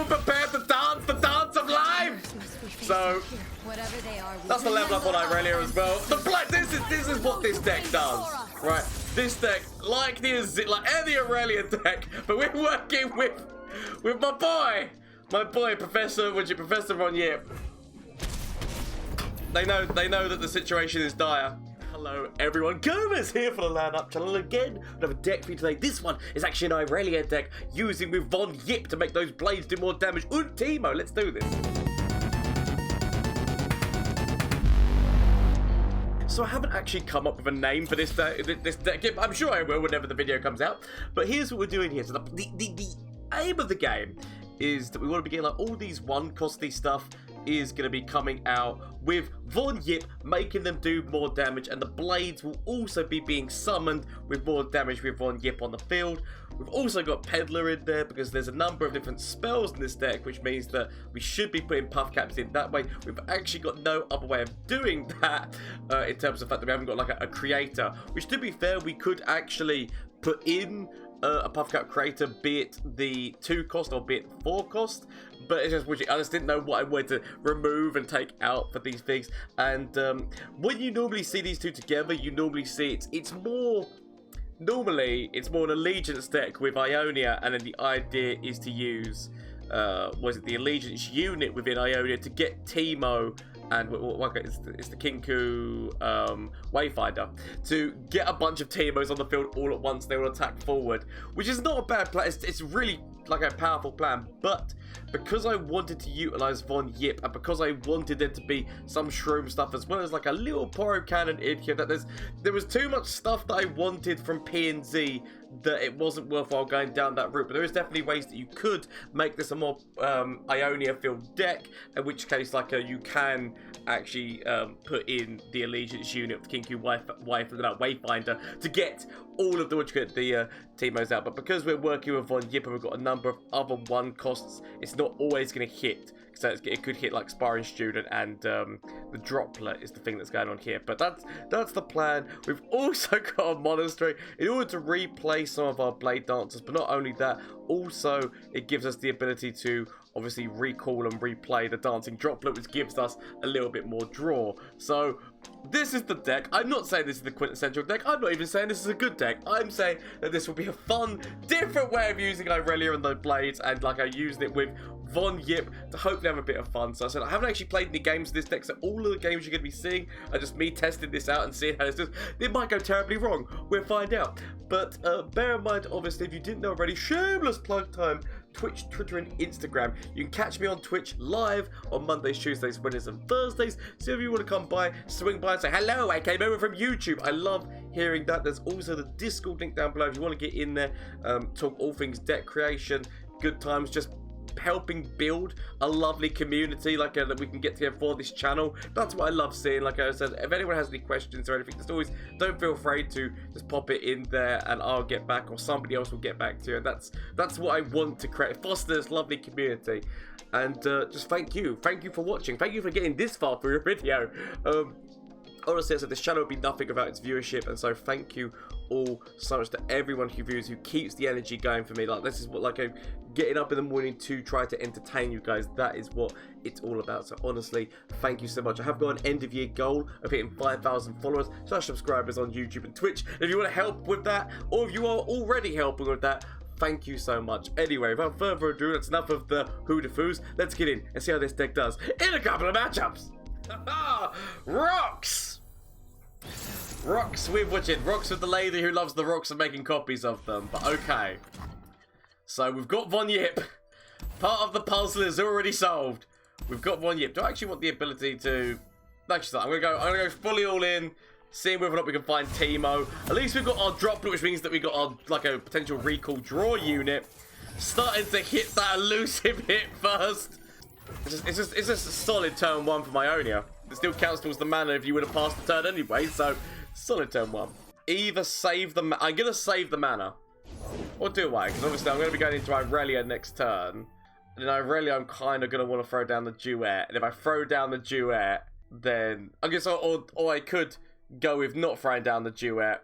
everyone prepared to dance the dance of life. So that's the level up on Irelia as well. This is what this deck does, right? This deck, like any Irelia deck, but we're working with my boy, Professor von Yipp. They know that the situation is dire. Hello everyone, Gomez here for the LAN Up channel again. We have a deck for you today. This one is actually an Irelia deck using with Von Yipp to make those blades do more damage. Und Teemo, let's do this. So I haven't actually come up with a name for this deck yet. I'm sure I will whenever the video comes out. But here's what we're doing here. So the aim of the game is that we want to be getting like all these one-costy stuff is going to be coming out with Von Yipp, making them do more damage, and the blades will also be being summoned with more damage with Von Yipp on the field. We've also got Peddler in there because there's a number of different spells in this deck, which means that we should be putting puff caps in that way. We've actually got no other way of doing that in terms of the fact that we haven't got like a creator, which to be fair, we could actually put in a puff cap creator, be it the 2 cost or be it the 4 cost, but it's just I just didn't know what I wanted to remove and take out for these things. And when you normally see these two together, you normally see it's more an allegiance deck with Ionia, and then the idea is to use the allegiance unit within Ionia to get Teemo and it's the Kinku Wayfinder to get a bunch of Teemos on the field all at once. They will attack forward, which is not a bad plan. It's really like a powerful plan, but because I wanted to utilize Von Yipp, and because I wanted there to be some Shroom stuff as well as like a little Pyro Cannon in here, that there was too much stuff that I wanted from P&Z that it wasn't worthwhile going down that route. But there is definitely ways that you could make this a more Ionia filled deck, in which case you can actually put in the allegiance unit of the Kinku Wayfinder to get all of the Teemos out. But because we're working with Von Yipp and we've got a number of other 1 costs, it's not always going to hit. So it could hit like Sparring Student, and the Droplet is the thing that's going on here. But that's the plan. We've also got a Monastery in order to replay some of our Blade Dancers. But not only that, also it gives us the ability to obviously recall and replay the Dancing Droplet, which gives us a little bit more draw. So this is the deck. I'm not saying this is the quintessential deck. I'm not even saying this is a good deck. I'm saying that this will be a fun, different way of using Irelia and the blades, and like I used it with Von Yipp to hopefully have a bit of fun. So I said I haven't actually played any games of this deck, so all of the games you're going to be seeing are just me testing this out and seeing how this does. It might go terribly wrong. We'll find out. But bear in mind, obviously, if you didn't know already, shameless plug time. Twitch, Twitter, and Instagram. You can catch me on Twitch live on Mondays, Tuesdays, Wednesdays, and Thursdays. So if you want to come by, swing by and say, hello, I came over from YouTube. I love hearing that. There's also the Discord link down below if you want to get in there, talk all things deck creation, good times, just helping build a lovely community that we can get together for this channel. That's what I love seeing. Like I said, if anyone has any questions or anything, just always don't feel afraid to just pop it in there and I'll get back, or somebody else will get back to you. And that's what I want to create, foster this lovely community. And just thank you for watching, thank you for getting this far through your video. Honestly, I said this channel would be nothing without its viewership, and so thank you all so much to everyone who views, who keeps the energy going for me. Like, this is what I'm getting up in the morning to try to entertain you guys. That is what it's all about. So honestly, thank you so much. I have got an end of year goal of hitting 5,000 followers / subscribers on YouTube and Twitch. If you want to help with that, or if you are already helping with that, thank you so much. Anyway, without further ado, that's enough of the who the foos. Let's get in and see how this deck does in a couple of matchups. Rocks with Rocks with the lady who loves the rocks and making copies of them. But okay, so we've got Von Yipp. Part of the puzzle is already solved. We've got Von Yipp. Do I actually want the ability to? Actually, I'm gonna go fully all in, seeing whether or not we can find Teemo. At least we've got our Droplet, which means that we got our a potential recall draw unit starting to hit that elusive hit first. It's just a solid turn 1 for my Ionia. It still counts towards the mana if you would have passed the turn anyway, so solid turn 1. Either save the I'm going to save the mana. Or do I? Because obviously I'm going to be going into Irelia next turn. And in Irelia I'm kind of going to want to throw down the Duet. And if I throw down the Duet, then I guess or I could go with not throwing down the Duet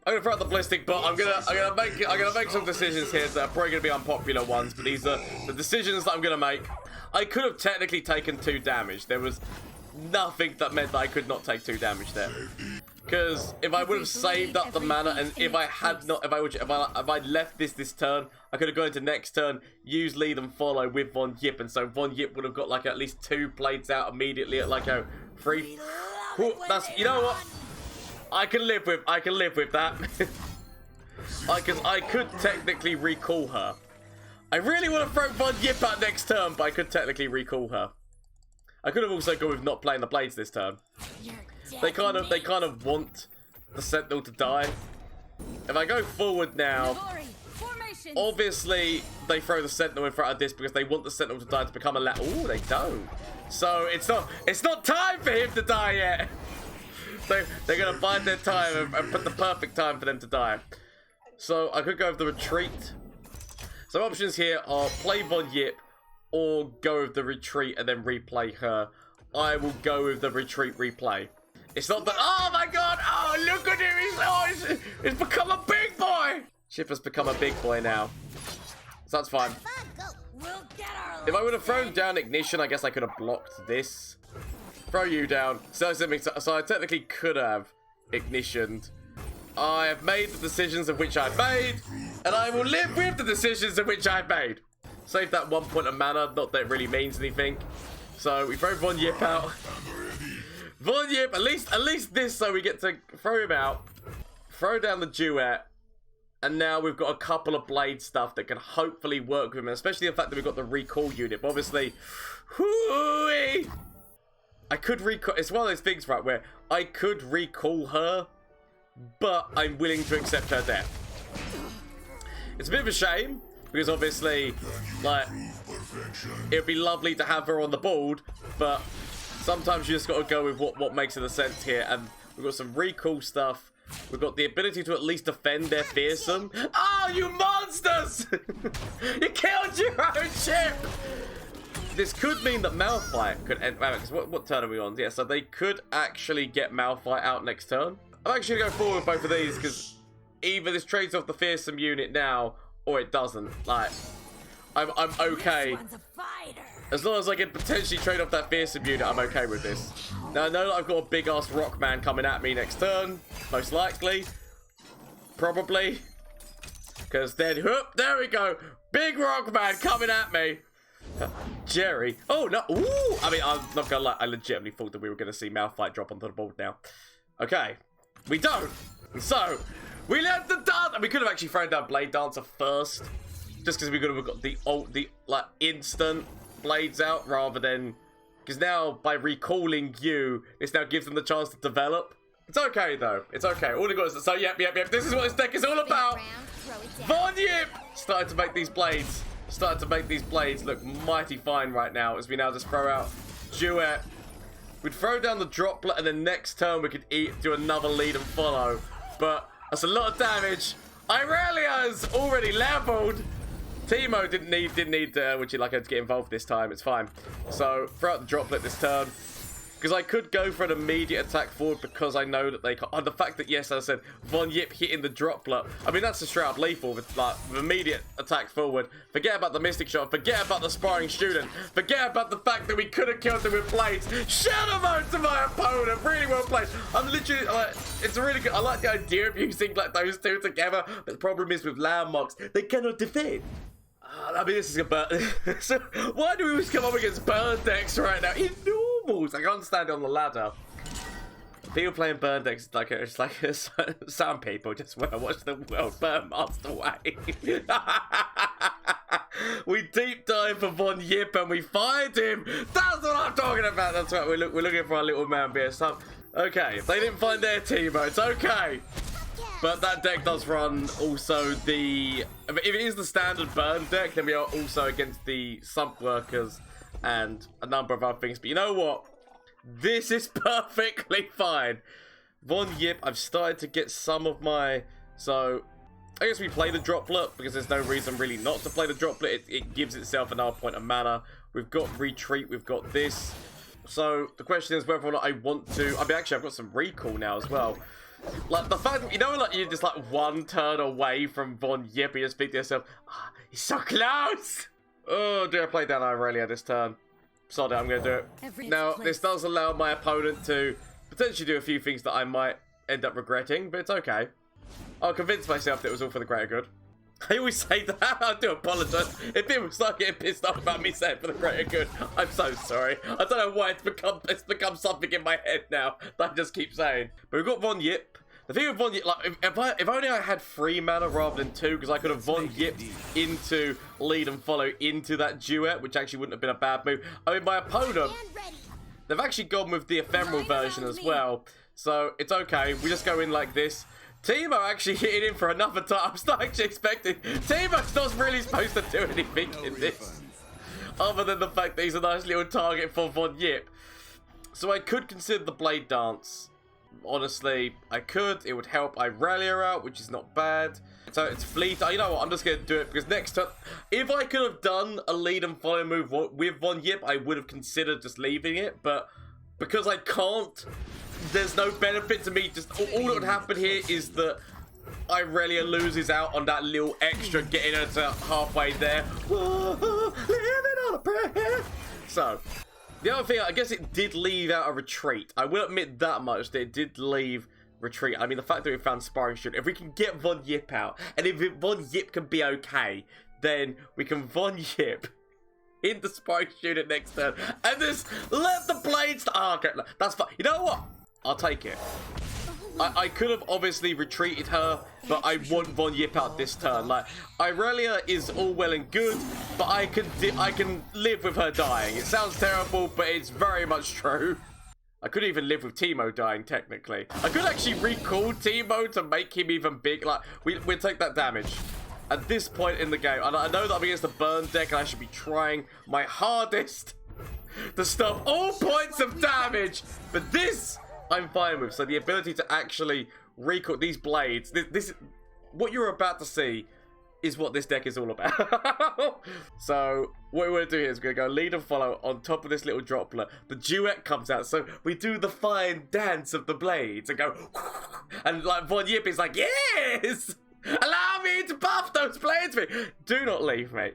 I'm gonna throw out the ballistic, but I'm gonna make some decisions here that are probably gonna be unpopular ones. But these are the decisions that I'm gonna make. I could have technically taken 2 damage. There was nothing that meant that I could not take 2 damage there. Because if I would have saved up the mana, and if I had not, if I left this turn, I could have gone into next turn, use lead and follow with Von Yipp, and so Von Yipp would have got like at least 2 blades out immediately at like a 3. That's, you know what? I can live with that. I could technically recall her. I really want to throw Von Yipp out next turn, but I could technically recall her. I could have also gone with not playing the blades this turn. They kind of want the Sentinel to die. If I go forward now, obviously they throw the Sentinel in front of this because they want the Sentinel to die to become a LAN. Oh, they don't. So it's not time for him to die yet. So they're gonna bide their time and put the perfect time for them to die. So I could go with the retreat. Some options here are play Von Yipp or go with the retreat and then replay her. I will go with the retreat replay. It's not that. Oh my god! Oh, look at him! He's become a big boy! Ship has become a big boy now. So that's fine. If I would have thrown down Ignition, I guess I could have blocked this. Throw you down. So I technically could have Ignitioned. I have made the decisions of which I've made, and I will live with the decisions of which I've made. Save that 1 point of mana, not that it really means anything. So we throw Von Yipp out. Von Yipp, at least this, so we get to throw him out, throw down the duet, and now we've got a couple of blade stuff that can hopefully work with him, especially the fact that we've got the recall unit. But obviously, I could recall. It's one of those things, right, where I could recall her, but I'm willing to accept her death. It's a bit of a shame because obviously, like, it'd be lovely to have her on the board, but sometimes you just got to go with what makes the sense here. And we've got some recall stuff. We've got the ability to at least defend their fearsome. Oh, you monsters! You killed your own ship! This could mean that Malphite could end. What turn are we on? Yeah, so they could actually get Malphite out next turn. I'm actually going to go forward with both of these because either this trades off the fearsome unit now or it doesn't. Like, I'm okay. As long as I can potentially trade off that fearsome unit, I'm okay with this. Now I know that I've got a big ass rock man coming at me next turn. Most likely. Probably. Because then, whoop, there we go. Big rock man coming at me. Jerry. Oh, no. Ooh. I mean, I'm not going to lie. I legitimately thought that we were going to see Malphite drop onto the board now. Okay. We don't. So, we left the dance. We could have actually thrown down Blade Dancer first. Just because we could have got the like, instant blades out rather than... Because now, by recalling you, this now gives them the chance to develop. It's okay, though. It's okay. All it got is... So, yep. This is what this deck is all about. Von Yipp started to make these blades. Started to make these blades look mighty fine right now as we now just throw out Duet. We'd throw down the Droplet and then next turn we could do another lead and follow. But that's a lot of damage. Irelia is already leveled. Teemo didn't need would you like her to get involved this time? It's fine. So throw out the Droplet this turn. Because I could go for an immediate attack forward because I know that they can't. And the fact that, yes, as I said, Von Yipp hitting the Droplet. I mean, that's a straight up lethal with, like, with immediate attacks forward. Forget about the Mystic Shot. Forget about the Sparring Student. Forget about the fact that we could have killed them with blades. Shadow Mode to my opponent. Really well played. I'm literally, like, it's really good. I like the idea of using, like, those two together. But the problem is with landmarks, they cannot defend. I mean, this is a burn. So, why do we always come up against burn decks right now? I can't stand it on the ladder. People playing burn decks it's like some people just want to watch the world burn master way. We deep dive for Von Yipp and we find him. That's what I'm talking about. That's right. We're looking for our little man beer. So, okay, if they didn't find their Teemo, it's okay. But that deck does run also the... If it is the standard burn deck, then we are also against the Sump Workers and a number of other things. But you know what? This is perfectly fine. Von Yipp, I've started to get some of my... So, I guess we play the Droplet because there's no reason really not to play the Droplet. It gives itself another point of mana. We've got Retreat, we've got this. So, the question is whether or not I want to... I mean, actually, I've got some Recall now as well. Like, the fact, you know, like, you're just, like, one turn away from Von Yipp, you just think to yourself, ah, he's so close! Oh, do I play down Irelia this turn? Sorry, I'm going to do it. Now, this does allow my opponent to potentially do a few things that I might end up regretting, but it's okay. I'll convince myself that it was all for the greater good. I always say that. I do apologise. If people start getting pissed off about me saying for the greater good, I'm so sorry. I don't know why it's become something in my head now that I just keep saying. But we've got Von Yipp. The thing with Von Yipp, like, if only I had 3 mana rather than 2, because I could have Von Yipped into lead and follow into that duet, which actually wouldn't have been a bad move. I mean, my opponent, they've actually gone with the ephemeral version as well, so it's okay. We just go in like this. Teemo actually hit in for another time. I'm not actually expecting. Teemo's not really supposed to do anything in this, other than the fact that he's a nice little target for Von Yipp. So I could consider the Blade Dance. Honestly, I could. It would help Irelia out, which is not bad. So it's Fleet. You know what? I'm just going to do it because next time, if I could have done a lead and follow move with Von Yipp, I would have considered just leaving it. But because I can't, there's no benefit to me. Just all that would happen here is that Irelia loses out on that little extra getting her to halfway there. Whoa, living on a prayer. So the other thing, I guess it did leave out a retreat. I will admit that much, that it did leave retreat. I mean, the fact that we found Sparring Student, if we can get Von Yipp out, and if Von Yipp can be okay, then we can Von Yipp in the Sparring Student next turn, and just let the blades... Oh, okay, that's fine. You know what? I'll take it. I could have obviously retreated her, but I want Von Yipp out this turn. Like, Irelia is all well and good, but I can live with her dying. It sounds terrible, but it's very much true. I could even live with Teemo dying, technically. I could actually recall Teemo to make him even big. Like, we'll take that damage. At this point in the game, and I know that I'm against the burn deck, and I should be trying my hardest to stop all points of damage, but this I'm fine with. So the ability to actually recall these blades, this what you're about to see is what this deck is all about. So what we're going to do here is we're going to go lead and follow on top of this little droplet. The duet comes out, so we do the fine dance of the blades and go, and like Von Yipp is like, yes! Allow me to buff those blades me. Do not leave me.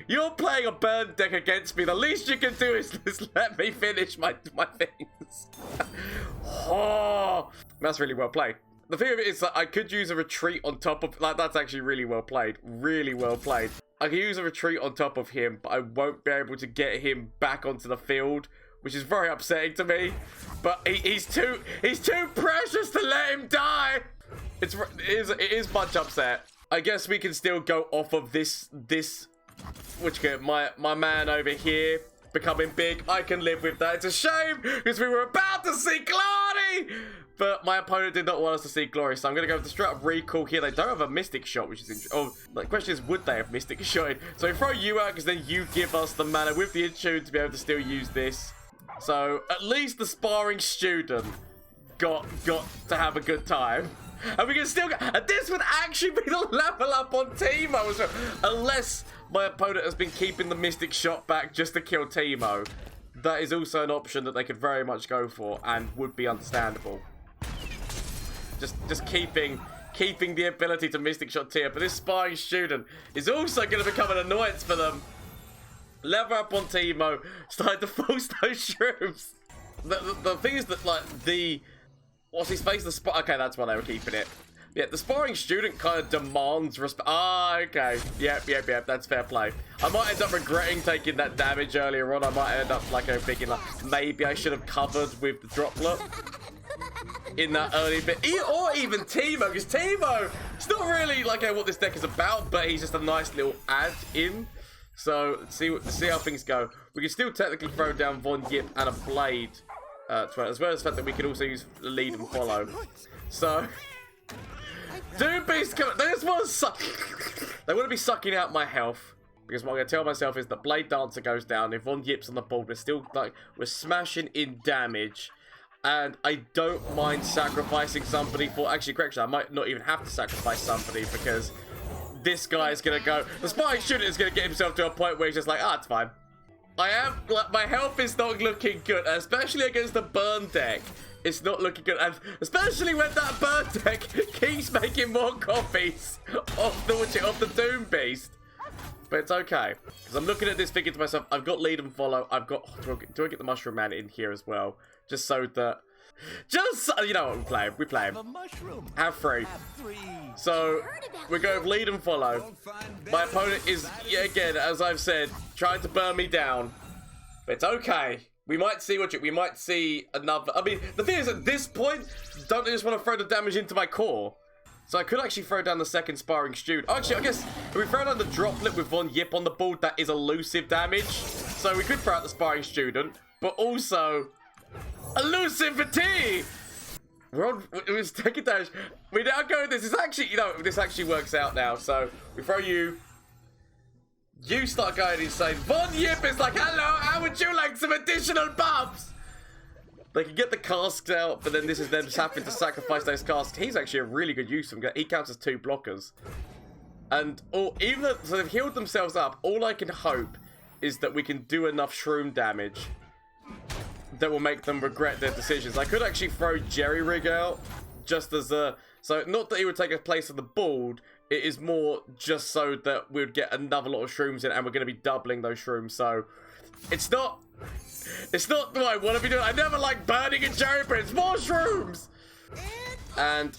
You're playing a burn deck against me. The least you can do is just let me finish my things. Oh, that's really well played. The thing of it is that I could use a retreat on top of... Like, that's actually really well played. Really well played. I could use a retreat on top of him, but I won't be able to get him back onto the field, which is very upsetting to me. But he's too precious to let him die. It is much upset. I guess we can still go off of this which my man over here becoming big. I can live with that. It's a shame because we were about to see glory, but my opponent did not want us to see glory, so I'm going to go with the straight up recall here. They don't have a Mystic Shot, which is interesting. Oh, the question is, would they have Mystic Shot? So we throw you out because then you give us the mana with the Attune to be able to still use this. So at least the Sparring Student got to have a good time. And we can still go, and this would actually be the level up on Teemo as well. Unless my opponent has been keeping the Mystic Shot back just to kill Teemo. That is also an option that they could very much go for and would be understandable. Just keeping the ability to Mystic Shot Teemo. But this Sparring Student is also going to become an annoyance for them. Level up on Teemo, start to force those shrooms. The thing is that, like, what's his face? Okay, that's why they were keeping it. Yeah, the Sparring Student kind of demands respect. Ah, okay. Yep. That's fair play. I might end up regretting taking that damage earlier on. I might end up like thinking like maybe I should have covered with the Droplet in that early bit, or even Teemo, because Teemo, it's not really like what this deck is about, but he's just a nice little add-in. So let's see how things go. We can still technically throw down Von Yipp and a Blade. As well as the fact that we can also use the lead and follow. So, Doom Beast coming. They just want to suck. They want to be sucking out my health. Because what I'm going to tell myself is that Blade Dancer goes down. If Von Yipp's on the board, we're smashing in damage. And I don't mind sacrificing somebody for... Actually, correction, I might not even have to sacrifice somebody because this guy is going to go... The Sparring Student is going to get himself to a point where he's just like, it's fine. like, my health is not looking good, especially against the burn deck. It's not looking good, and especially when that burn deck keeps making more copies of the Doom Beast. But it's okay, because I'm looking at this thinking to myself, I've got lead and follow, I've got, do I get the Mushroom Man in here as well? Just so that, you know what we play him. Have three. So, we go with lead and follow. My opponent is, yet again, as I've said, trying to burn me down. But it's okay. We might see we might see another, I mean, the thing is, at this point, don't I just want to throw the damage into my core? So I could actually throw down the second Sparring Student. Actually, I guess if we throw down the Droplet with Von Yipp on the board, that is elusive damage. So we could throw out the Sparring Student, but also elusivity. It was taking damage. We now go with this. It's actually, you know, this actually works out now. So we throw you. You start going insane. Von Yipp is like, hello, how would you like some additional buffs? They can get the casks out, but then this is them just having to sacrifice those casks. He's actually a really good use of them. He counts as 2 blockers. And even though so they've healed themselves up, all I can hope is that we can do enough Shroom damage that will make them regret their decisions. I could actually throw Jerry Rig out just as a... So, not that he would take a place on the board, it is more just so that we would get another lot of Shrooms in, and we're going to be doubling those Shrooms. So, it's not what I want to be doing. I never like burning and Jerry, but it's more Shrooms! And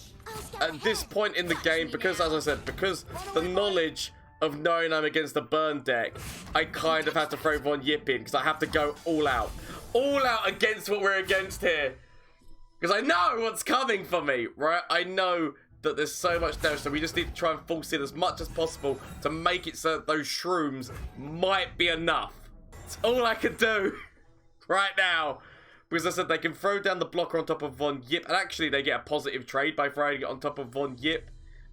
at this point in the game, because, as I said, because the knowledge of knowing I'm against the burn deck, I kind of have to throw Von Yipp in, because I have to go all out. All out against what we're against here. Because I know what's coming for me, right? I know that there's so much damage, so we just need to try and force in as much as possible to make it so that those Shrooms might be enough. It's all I can do right now. Because as I said, they can throw down the blocker on top of Von Yipp, and actually they get a positive trade by throwing it on top of Von Yipp.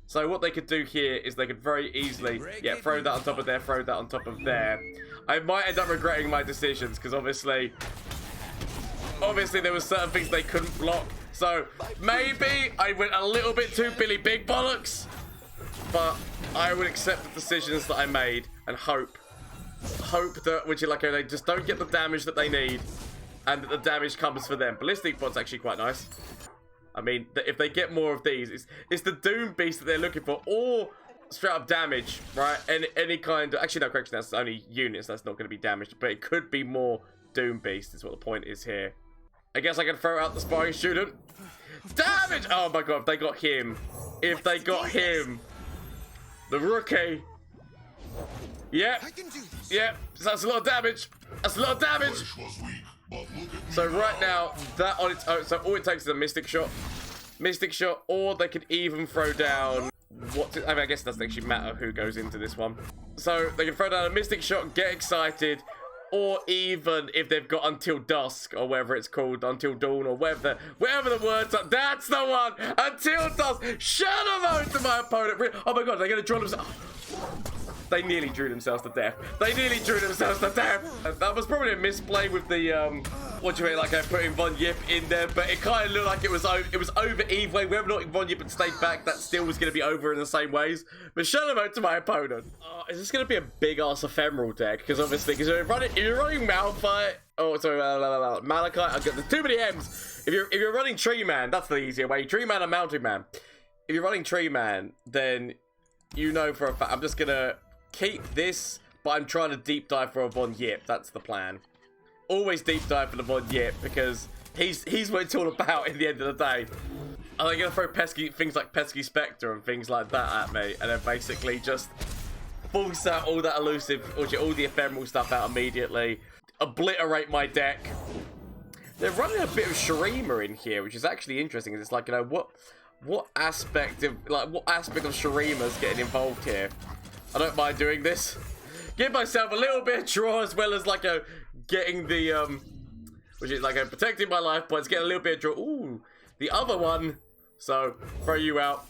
So what they could do here is they could very easily, yeah, throw that on top of there, throw that on top of there. I might end up regretting my decisions, because obviously there were certain things they couldn't block. So maybe I went a little bit too Billy Big Bollocks, but I would accept the decisions that I made and hope that, which is like, they just don't get the damage that they need, and that the damage comes for them. Ballistic Bot's actually quite nice. I mean, if they get more of these, it's the Doom Beast that they're looking for, or straight up damage, right? Any kind of, actually no, correction, that's only units, that's not going to be damaged, but it could be more Doom Beast is what the point is here. I guess I can throw out the Sparring Student. Damage! Oh my god, if they got him. If they got him. The rookie. Yep. Yep. That's a lot of damage. That's a lot of damage. So right now, that on its own, so all it takes is a Mystic Shot. Mystic Shot, or they could even throw down... I mean, I guess it doesn't actually matter who goes into this one. So they can throw down a Mystic Shot, get excited, or even if they've got Until Dusk, or whatever it's called, Until Dawn, or whatever the words are. That's the one! Until Dusk! Shut them out to my opponent! Oh my god, they're gonna draw themselves... They nearly drew themselves to death. They nearly drew themselves to death! That was probably a misplay with the, what do you mean, like I put in Von Yipp in there, but it kind of looked like it was over either way. Whether or not Von Yipp had stayed back, that still was going to be over in the same ways. But shout them out to my opponent. Is this going to be a big-ass ephemeral deck? Because obviously, if you're running Malphite, Maokai, I've got too many M's. If you're running Tree Man, that's the easier way. Tree Man and Mountain Man. If you're running Tree Man, then you know for a fact, I'm just going to keep this, but I'm trying to deep dive for a Von Yipp. That's the plan. Always deep dive for the Von Yipp, because he's what it's all about in the end of the day. Are they going to throw things like Pesky Spectre and things like that at me, and then basically just force out all that elusive, or all the ephemeral stuff out immediately, obliterate my deck? They're running a bit of shurima in here, which is actually interesting. It's like, you know, what aspect of shurima is getting involved here? I don't mind doing this. Give myself a little bit of draw, as well as like getting the which is like protecting my life points, getting a little bit of draw. Ooh, the other one. So throw you out.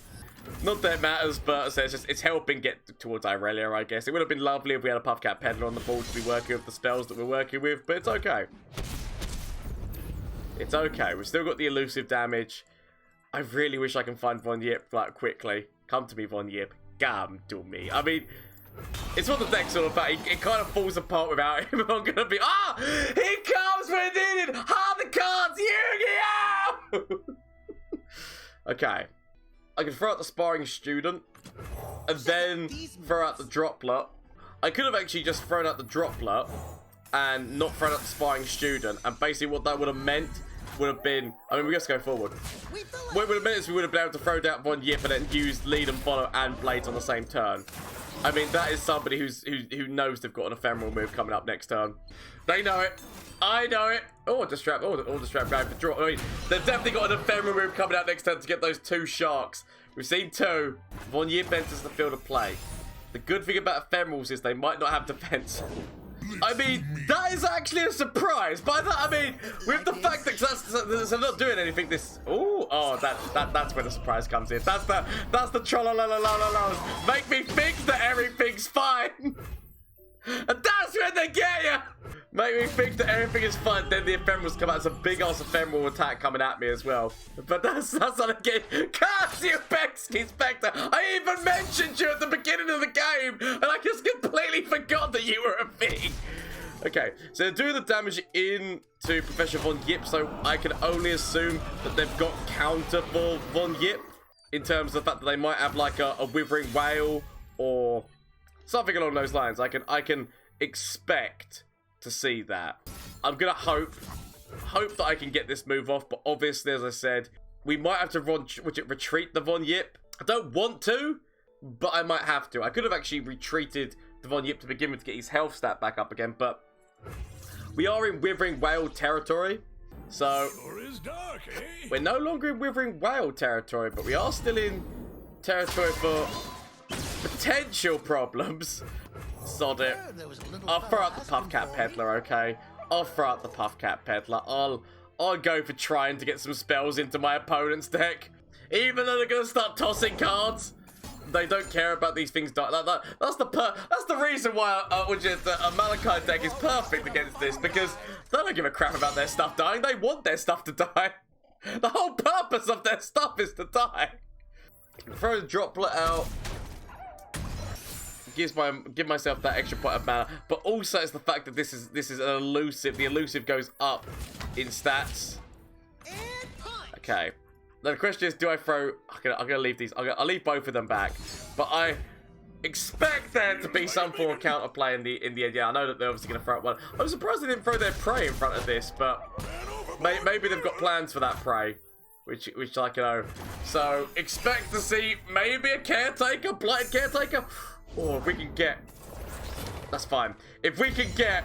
Not that it matters, but it's helping get towards Irelia, I guess. It would have been lovely if we had a Puffcat Peddler on the board to be working with the spells that we're working with, but it's okay. It's okay. We've still got the elusive damage. I really wish I can find Von Yipp like quickly. Come to me, Von Yipp. Come to me. I mean, It's what the deck's all about. It kind of falls apart without him. I'm gonna be, he comes when needed. Half the cards, Yu-Gi-Oh! Okay, I can throw out the sparring student, and then throw out the droplet. I could have actually just thrown out the droplet and not thrown out the sparring student, and basically what that would have meant would have been, I mean, we just go forward. What it would have meant is we would have been able to throw down Von Yipp and then use lead and follow and blades on the same turn. I mean, that is somebody who knows they've got an ephemeral move coming up next turn. They know it. I know it. Oh, distract. Oh, distract going for draw. I mean, they've definitely got an ephemeral move coming out next turn to get those 2 sharks. We've seen 2. Von Yipp enters the field of play. The good thing about ephemerals is they might not have defense. I mean, that is actually a surprise. By that, I mean, with the fact that they're not doing anything this... that's where the surprise comes in. That's the troll-la-la-la-la-la. Make me think that everything's fine. And that's when they get you. Make me think that everything is fine. Then the ephemerals come out. It's a big-ass ephemeral attack coming at me as well. But that's not a game. Curse you, Bexky Spectre. I even mentioned you at the beginning of the game. And I just completely forgot that you were a thing. Okay, so they're doing the damage into Professor von Yipp. So I can only assume that they've got counter for von Yipp. In terms of the fact that they might have like a withering whale or something along those lines. I can expect to see that. I'm gonna hope that I can get this move off, but obviously, as I said, we might have to retreat the Von Yipp. I don't want to, but I might have to. I could have actually retreated the Von Yipp to begin with to get his health stat back up again, but we are in Withering Whale territory, so we're no longer in Withering Whale territory, but we are still in territory for potential problems. Sod it. I'll throw out the Puffcat Peddler, okay? I'll throw out the Puffcat Peddler. I'll go for trying to get some spells into my opponent's deck. Even though they're going to start tossing cards. They don't care about these things dying. That's the reason why a Maokai deck is perfect against this. Because they don't give a crap about their stuff dying. They want their stuff to die. The whole purpose of their stuff is to die. Throw the Droplet out. Give myself that extra point of mana, but also it's the fact that this is an elusive. The elusive goes up in stats. Okay. Now the question is, do I throw? I'm gonna leave these. I'll leave both of them back, but I expect there to be some form of counterplay in the end. Yeah, I know that they're obviously gonna throw out one. I'm surprised they didn't throw their prey in front of this, but maybe they've got plans for that prey. Which I can know. So expect to see maybe a caretaker, blighted caretaker. Or if we can get... That's fine. If we can get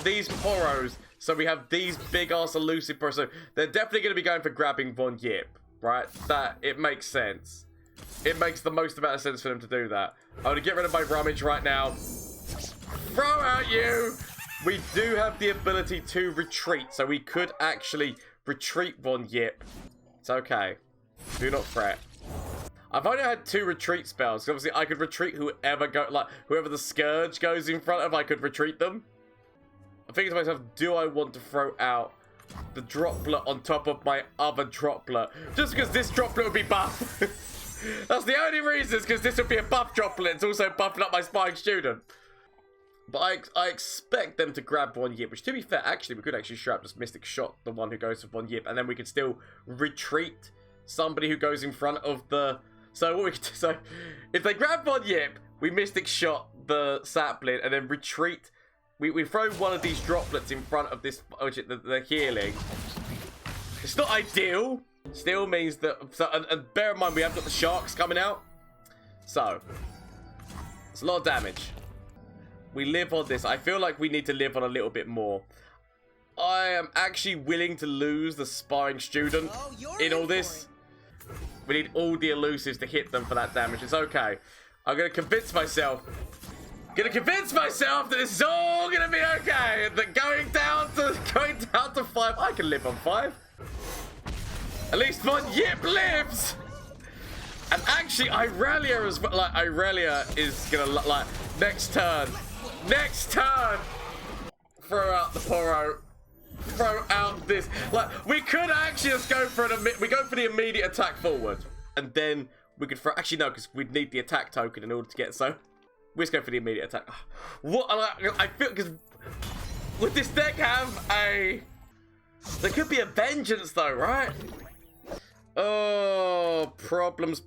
these poros, so we have these big-ass elusive poros, so they're definitely going to be going for grabbing Von Yipp, right? It makes sense. It makes the most amount of sense for them to do that. I'm going to get rid of my rummage right now. Throw out you! We do have the ability to retreat, so we could actually retreat Von Yipp. It's okay. Do not fret. I've only had 2 retreat spells. Obviously, I could retreat whoever the Scourge goes in front of. I could retreat them. I'm thinking to myself, do I want to throw out the Droplet on top of my other Droplet? Just because this Droplet would be buff. That's the only reason, is because this would be a buff Droplet. It's also buffing up my sparring student. But I expect them to grab Von Yipp, which, to be fair, actually, we could actually strap just Mystic Shot the one who goes for Von Yipp, and then we could still retreat somebody who goes in front of the... So what we could do, so if they grab Von Yipp, we Mystic Shot the sapling and then retreat. We throw one of these droplets in front of this, the healing. It's not ideal. Still means that. So and bear in mind we have got the sharks coming out. So it's a lot of damage. We live on this. I feel like we need to live on a little bit more. I am actually willing to lose the sparring student in all this. We need all the elusives to hit them for that damage. It's okay. I'm going to convince myself. That this is all going to be okay. And that going down to 5. I can live on 5. At least Von Yipp lives. And actually, Irelia as well. Like, Irelia is going to, like, next turn. Throw out the Poro. Throw out this. Like, we could actually just go for we go for the immediate attack forward, and then we could throw... Actually, no, because we'd need the attack token in order to get... So, we're just going for the immediate attack. What? I feel... Because would this deck have a... There could be a vengeance, though, right? Oh, problems.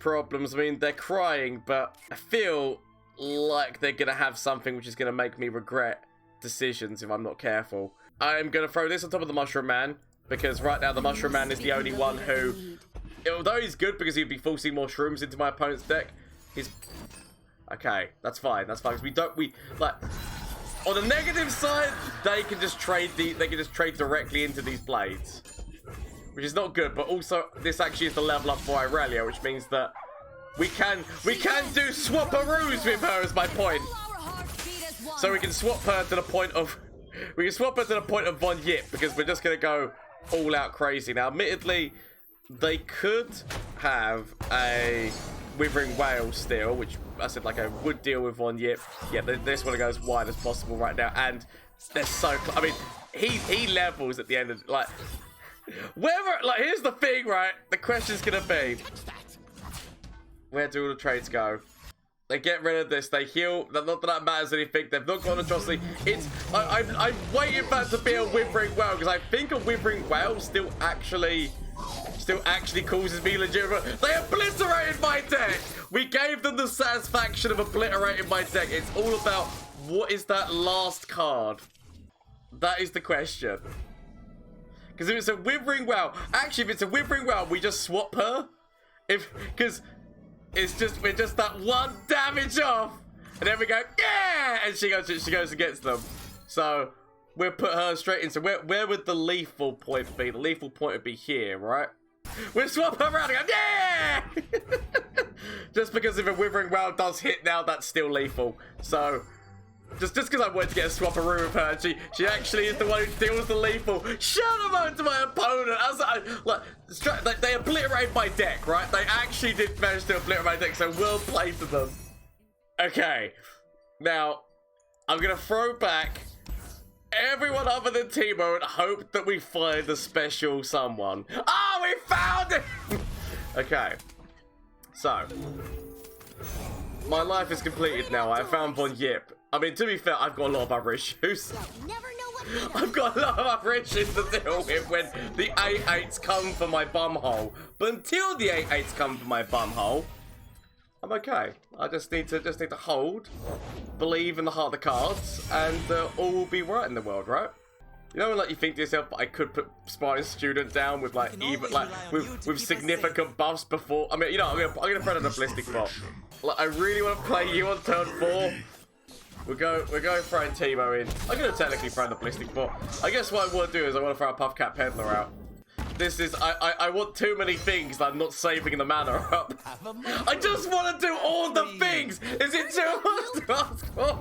I mean, they're crying, but I feel like they're going to have something which is going to make me regret decisions if I'm not careful. I'm going to throw this on top of the Mushroom Man, because right now the Mushroom Man is the only one who... Although he's good because he'd be forcing more shrooms into my opponent's deck, he's... Okay, that's fine, because like... On the negative side, they can just trade directly into these blades. Which is not good, but also this actually is the level up for Irelia, which means that we can do swap-aroos with her, is my point. So we can swap her to the point of Von Yipp, because we're just gonna go all out crazy. Now, admittedly, they could have a Withering Whale still, which I said like I would deal with Von Yipp. Yeah, they just want to go as wide as possible right now, and they're so close. I mean, he levels at the end of like. Whether, like, here's the thing, right? The question's gonna be, where do all the trades go? They get rid of this, they heal, not that that matters anything, they've not got atrocity. It's, I'm waiting for it to be a Withering Whale, because I think a Withering Whale still actually causes me legitimate. They obliterated my deck! We gave them the satisfaction of obliterating my deck. It's all about, what is that last card? That is the question. Because if it's a Withering Whale, actually, if it's a Withering Whale, we just swap her. Because we're just that one damage off, and then we go, yeah, and she goes and gets them. So we'll put her straight into where would the lethal point be? The lethal point would be here, right? We'll swap her around and go, yeah. Just because if a Withering Whale does hit now, that's still lethal. So. Just because I wanted to get a swap-a-roo with her, she actually is the one who deals the lethal. Shut them out to my opponent. Like, they obliterated my deck, right? They actually did manage to obliterate my deck, so well played to them. Okay, now I'm gonna throw back everyone other than Teemo and hope that we find a special someone. Oh, we found it! Okay, so my life is completed now. I found Von Yipp. I mean, to be fair, I've got a lot of other issues. I've got a lot of other issues to deal with when the 8-8s come for my bumhole. But until the 8-8s come for my bumhole, I'm okay. I just need to hold, believe in the heart of the cards, and all will be right in the world, right? You know when like you think to yourself, I could put Spartan Student down with like even like with significant buffs before. I mean, you know, I'm gonna put on a ballistic bot. Like, I really want to play you on turn 4. We're going throwing Teemo in. I'm going to technically throw the ballistic bot. I guess what I want to do is I want to throw a Puffcat Peddler out. This is, I want too many things that I'm not saving the mana up. I just want to do all the things! Is it too much to ask for?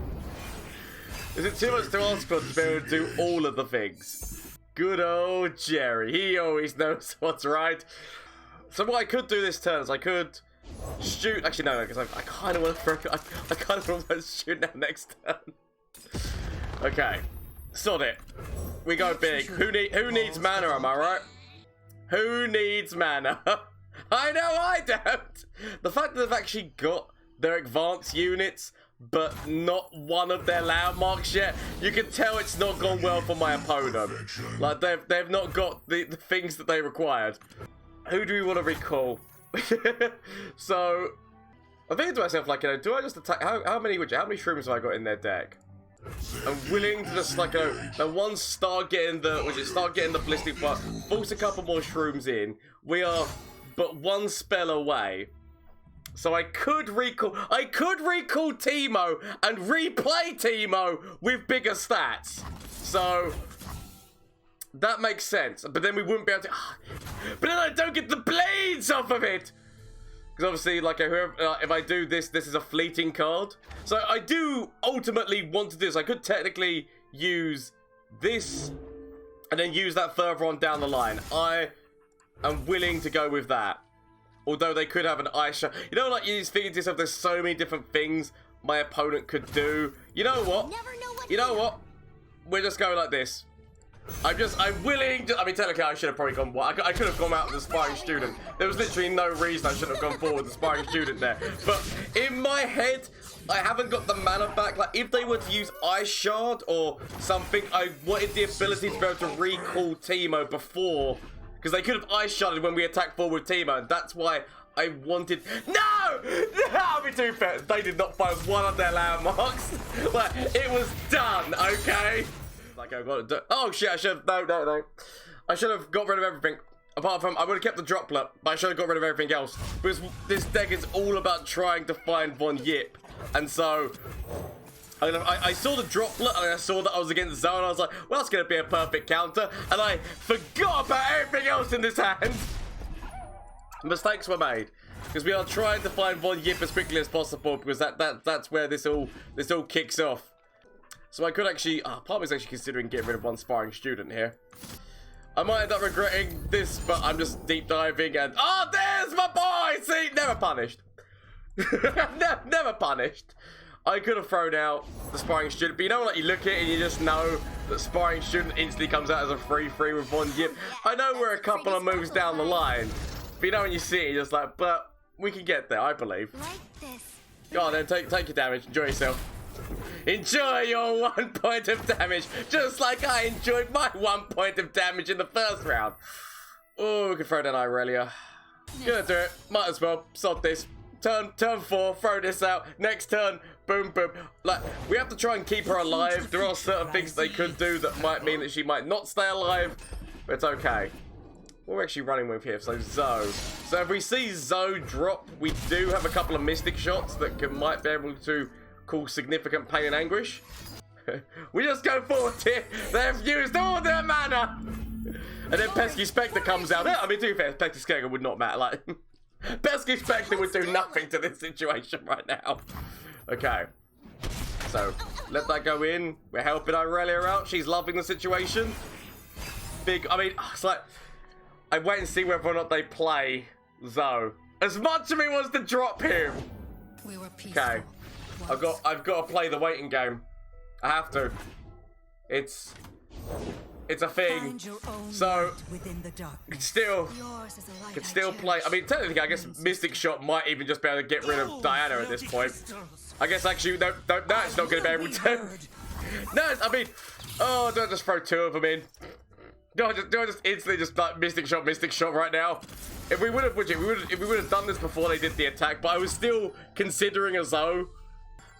Is it too much to ask for to be able to do all of the things? Good old Jerry. He always knows what's right. So what I could do this turn is I could... shoot. Actually, no, because I kind of want to throw. I kind of want to shoot now next turn. Okay, sod it. We go big. Who needs mana? Am I right? Who needs mana? I know I don't. The fact that they've actually got their advanced units, but not one of their landmarks yet, you can tell it's not gone well for my opponent. Like they've not got the things that they required. Who do we want to recall? So I'm thinking to myself, like, you know, do I just attack? How many shrooms have I got in their deck? I'm willing to just like start getting the ballistic butt, force a couple more shrooms in. We are but one spell away. So I could recall Teemo and replay Teemo with bigger stats. So that makes sense, but then we wouldn't be able to... But then I don't get the blades off of it! Because obviously, like, if I do this, this is a fleeting card. So I do ultimately want to do this. I could technically use this and then use that further on down the line. I am willing to go with that. Although they could have an ice shot. You know, like, you're just thinking to yourself, there's so many different things my opponent could do. You know what? You know what? We're just going like this. I'm willing to, I mean, technically I should have probably gone, I could have gone out with the sparring student. There was literally no reason I should have gone forward with the sparring student there. But in my head, I haven't got the mana back. Like, if they were to use Ice Shard or something, I wanted the ability to be able to recall Teemo before. Because they could have Ice Sharded when we attacked forward with Teemo, and that's why I wanted... No! I'll be too fair. They did not find one of their landmarks. Like, it was done, okay? Like, I got it. Oh, shit, I should have... No. I should have got rid of everything. Apart from, I would have kept the Droplet, but I should have got rid of everything else. Because this deck is all about trying to find Von Yipp. And so, I saw the Droplet, and I saw that I was against Zoe, and I was like, well, that's going to be a perfect counter. And I forgot about everything else in this hand. Mistakes were made. Because we are trying to find Von Yipp as quickly as possible, because that's where this all kicks off. So I could actually, part of me is actually considering getting rid of one sparring student here. I might end up regretting this, but I'm just deep diving and... Oh, there's my boy! See? Never punished. Never punished. I could have thrown out the sparring student, but you know, like, you look at it and you just know that sparring student instantly comes out as a 3-3 with Von Yipp. I know we're a couple of moves down the line, but you know when you see it, you're just like, but we can get there, I believe. Go on then, take your damage, enjoy yourself. Enjoy your 1 point of damage, just like I enjoyed my 1 point of damage in the first round. Oh, we can throw down Irelia. Gonna do it, might as well, sod this. Turn 4, throw this out. Next turn, boom. Like, we have to try and keep her alive. There are certain things they could do that might mean that she might not stay alive, but it's okay. What are we actually running with here? So Zoe. So if we see Zoe drop, we do have a couple of Mystic shots that might be able to cause significant pain and anguish. We just go forward here. They've used all their mana. And then Pesky Spectre comes out. I mean, to be fair, Pesky Spectre would not matter. Like, Pesky Spectre would do nothing to this situation right now. Okay. So, let that go in. We're helping Irelia out. She's loving the situation. I mean, it's like, I wait and see whether or not they play Zoe. As much of me wants to drop him. Okay. I've got to play the waiting game. I have to. It's a thing. So could still play. I mean, technically, I guess Mystic Shot might even just be able to get rid of Diana at this point. I guess actually, no, it's not going to be able to. No, I mean, oh, do I just throw 2 of them in? Do I just instantly just like Mystic Shot right now? If we would have done this before they did the attack, but I was still considering a Zoe.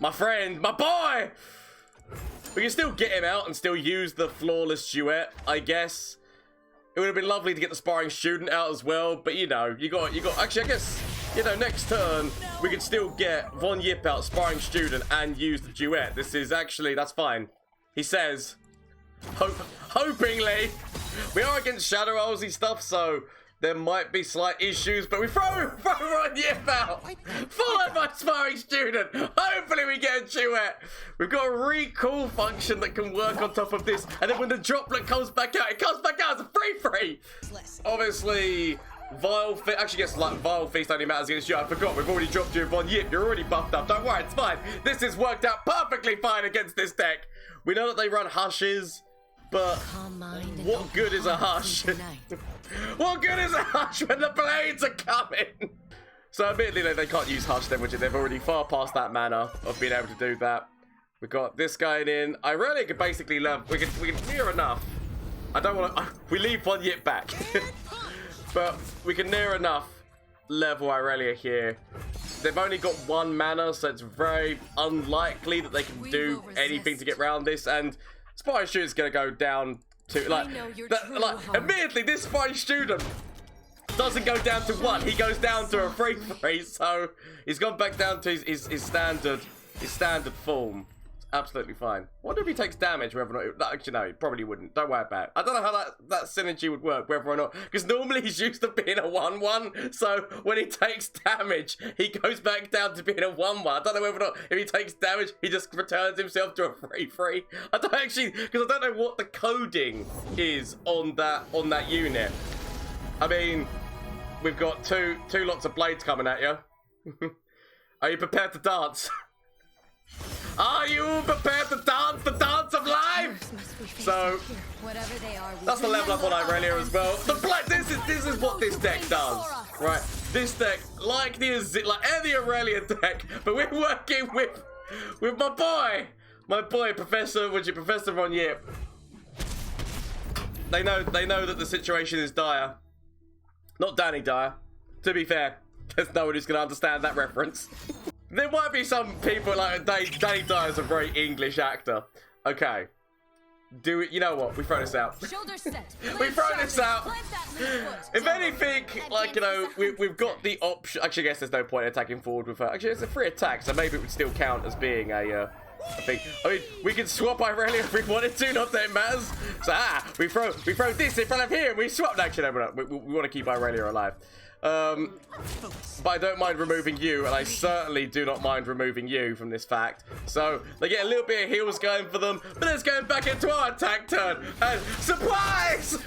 My friend, my boy! We can still get him out and still use the flawless duet, I guess. It would have been lovely to get the sparring student out as well, but you know, you got actually I guess, you know, next turn we could still get Von Yipp out, sparring student, and use the duet. This is actually, that's fine. He says, hopingly, we are against Shadow Owlsy stuff, so there might be slight issues, but we throw Von Yipp out, followed by sparring student. Hopefully we get a duet. We've got a recall function that can work on top of this, and then when the Droplet comes back out, it comes back out as a 3-3. Obviously, Vile Feast, actually gets like Vile Feast only matters against you. I forgot, we've already dropped you Von Yipp. You're already buffed up. Don't worry, it's fine. This has worked out perfectly fine against this deck. We know that they run Hushes, but what good is a Hush? What good is a Hush when the blades are coming? So admittedly, they can't use Hush then, which is they've already far past that mana of being able to do that. We've got this guy in. I really could basically level. We can near enough. I don't want to. We leave Von Yipp back, but we can near enough level Irelia here. They've only got 1 mana, so it's very unlikely that they can do anything to get around this. And Sparring Student's gonna go down to like admittedly, this Sparring Student doesn't go down to 1. He goes down to a 3-3. So he's gone back down to his standard form. Absolutely fine. Wonder if he takes damage, whether or not... Actually, no, he probably wouldn't. Don't worry about it. I don't know how that synergy would work, whether or not... Because normally he's used to being a 1-1, so when he takes damage, he goes back down to being a 1-1. I don't know whether or not if he takes damage, he just returns himself to a 3-3. I don't actually... Because I don't know what the coding is on that unit. I mean, we've got two lots of blades coming at you. Are you prepared to dance? Are you prepared to dance the dance of life? So, Whatever they are, That's the level up on Irelia as well. The black. This is what this deck does, right? This deck, like any Irelia deck, but we're working with my boy, Professor von Yipp. They know that the situation is dire. Not Danny dire. To be fair, there's no one who's gonna understand that reference. There might be some people like Danny Dyer is a very English actor. Okay. Do it. You know what? We throw this out. We throw this out. If anything, like, you know, we've got the option. Actually, I guess there's no point in attacking forward with her. Actually, it's a free attack, so maybe it would still count as being a thing. I mean, we can swap Irelia if we wanted to. Not that it matters. So we throw this in front of here, and we swap. Actually, no, we want to keep Irelia alive. But I don't mind removing you, and I certainly do not mind removing you from this fact. So they get a little bit of heals going for them, but then it's going back into our attack turn. And surprise!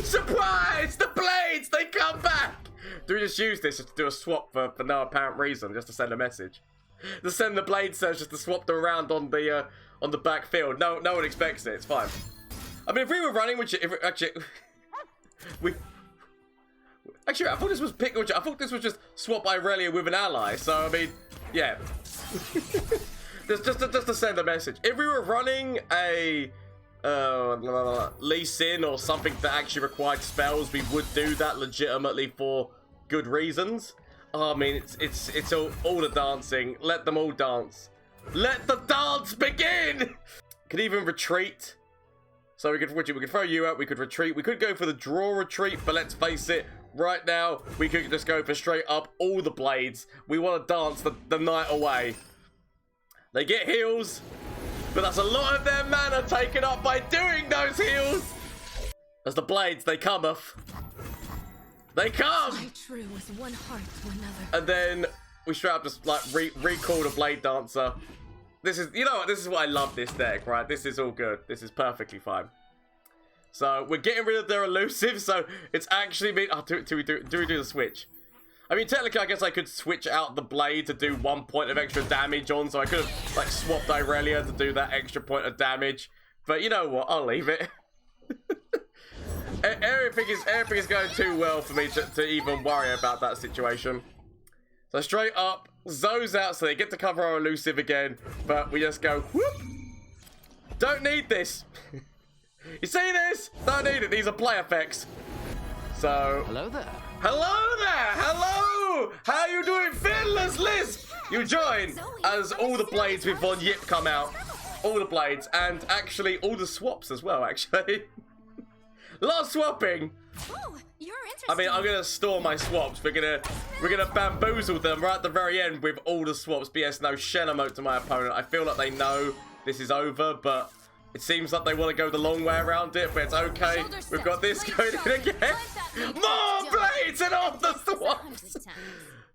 Surprise! The blades, they come back! Do we just use this just to do a swap for no apparent reason, just to send a message? To send the blade surge just to swap them around on the backfield. No one expects it. It's fine. I mean, if we were running, Actually, I thought this was I thought this was just swap Irelia with an ally. So I mean, yeah. just to send a message. If we were running a Lee Sin or something that actually required spells, we would do that legitimately for good reasons. Oh, I mean, it's all the dancing. Let them all dance. Let the dance begin. Could even retreat. So we could throw you out. We could retreat. We could go for the draw retreat, but let's face it. Right now, we could just go for straight up all the blades. We want to dance the night away. They get heals, but that's a lot of their mana taken up by doing those heals. As the blades, they cometh. They come! I true was one heart to another. And then we straight up just like recall the Blade Dancer. This is, you know what, this is why I love this deck, right? This is all good. This is perfectly fine. So we're getting rid of their elusive, so it's actually been... Oh, do we do the switch? I mean, technically, I guess I could switch out the blade to do 1 point of extra damage on, so I could have, like, swapped Irelia to do that extra point of damage. But you know what? I'll leave it. Everything is going too well for me to even worry about that situation. So straight up, Zoe's out, so they get to cover our elusive again, but we just go, whoop! Don't need this! You see this? Don't need it. These are play effects. So... Hello there. Hello there! Hello! How you doing, Finless Lisp? You join as all the blades with Von Yipp come out. All the blades, and actually all the swaps as well, actually. Last swapping. Oh, you're interesting. I mean, I'm gonna store my swaps. We're gonna bamboozle them right at the very end with all the swaps. BS no shell emote to my opponent. I feel like they know this is over, but it seems like they want to go the long way around it, but it's okay. We've got this going in again. More blades and all the swaps.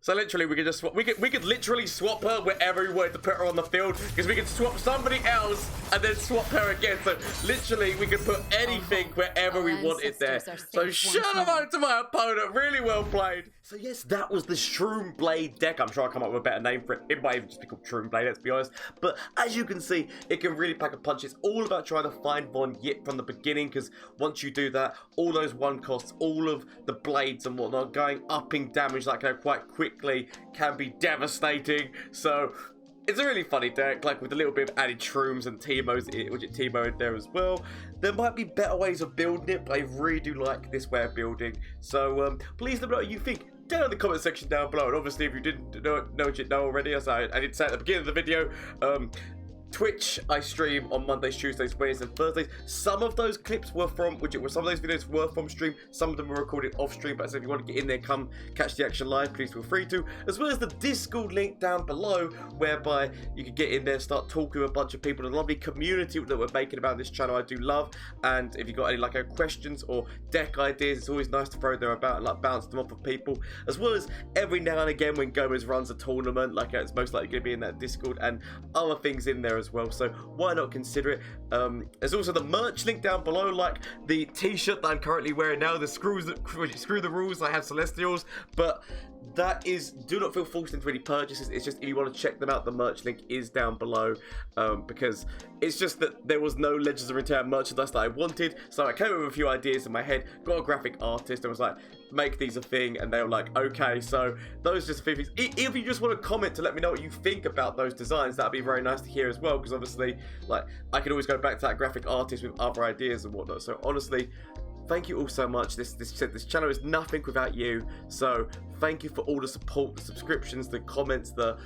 So literally, we could just swap. We could literally swap her wherever we wanted to put her on the field, because we could swap somebody else and then swap her again. So literally, we could put anything wherever we wanted there. So shut up to my opponent. Really well played. So yes, that was the Shroom Blade deck. I'm sure I'll come up with a better name for it. It might even just be called Shroom Blade, let's be honest. But as you can see, it can really pack a punch. It's all about trying to find Von Yipp from the beginning, because once you do that, all those one costs, all of the blades and whatnot, going up in damage like quite quickly can be devastating. So it's a really funny deck, like with a little bit of added shrooms and Teemo's, which is Teemo in there as well. There might be better ways of building it, but I really do like this way of building. So please let me know what you think down in the comment section down below. And obviously, if you didn't know what you know already, as I did say at the beginning of the video, Twitch, I stream on Mondays, Tuesdays, Wednesdays, and Thursdays. Some of those clips were from, some of those videos were from stream. Some of them were recorded off stream. But so if you want to get in there, come catch the action live, please feel free to. As well as the Discord link down below, whereby you can get in there, start talking with a bunch of people. The lovely community that we're making about this channel, I do love. And if you've got any questions or deck ideas, it's always nice to throw them about and bounce them off of people. As well as every now and again when Gomez runs a tournament, it's most likely going to be in that Discord, and other things in there as well, so why not consider it. There's also the merch link down below, like the t-shirt that I'm currently wearing now, the Screw the Rules. I have Celestials, but do not feel forced into any purchases. It's just if you want to check them out, the merch link is down below, because it's just that there was no Legends of Runeterra merchandise that I wanted, so I came up with a few ideas in my head, got a graphic artist and was like, make these a thing, and they were like, okay. So those are just a few things. If you just want to comment to let me know what you think about those designs, that'd be very nice to hear as well, because obviously, like, I can always go back to that graphic artist with other ideas and whatnot. So honestly, thank you all so much. This channel is nothing without you. So thank you for all the support, the subscriptions, the comments, the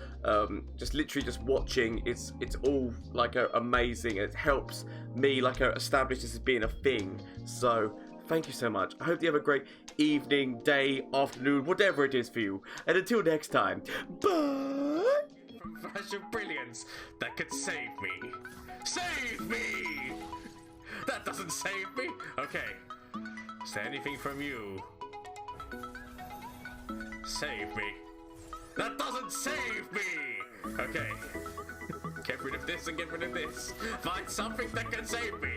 just literally just watching. It's all like amazing, and it helps me like establish this as being a thing. So thank you so much. I hope you have a great evening, day, afternoon, whatever it is for you. And until next time, bye. From flash of brilliance that could save me. Save me! That doesn't save me. Okay. Is there anything from you? Save me. That doesn't save me! Okay. Get rid of this and get rid of this. Find something that can save me.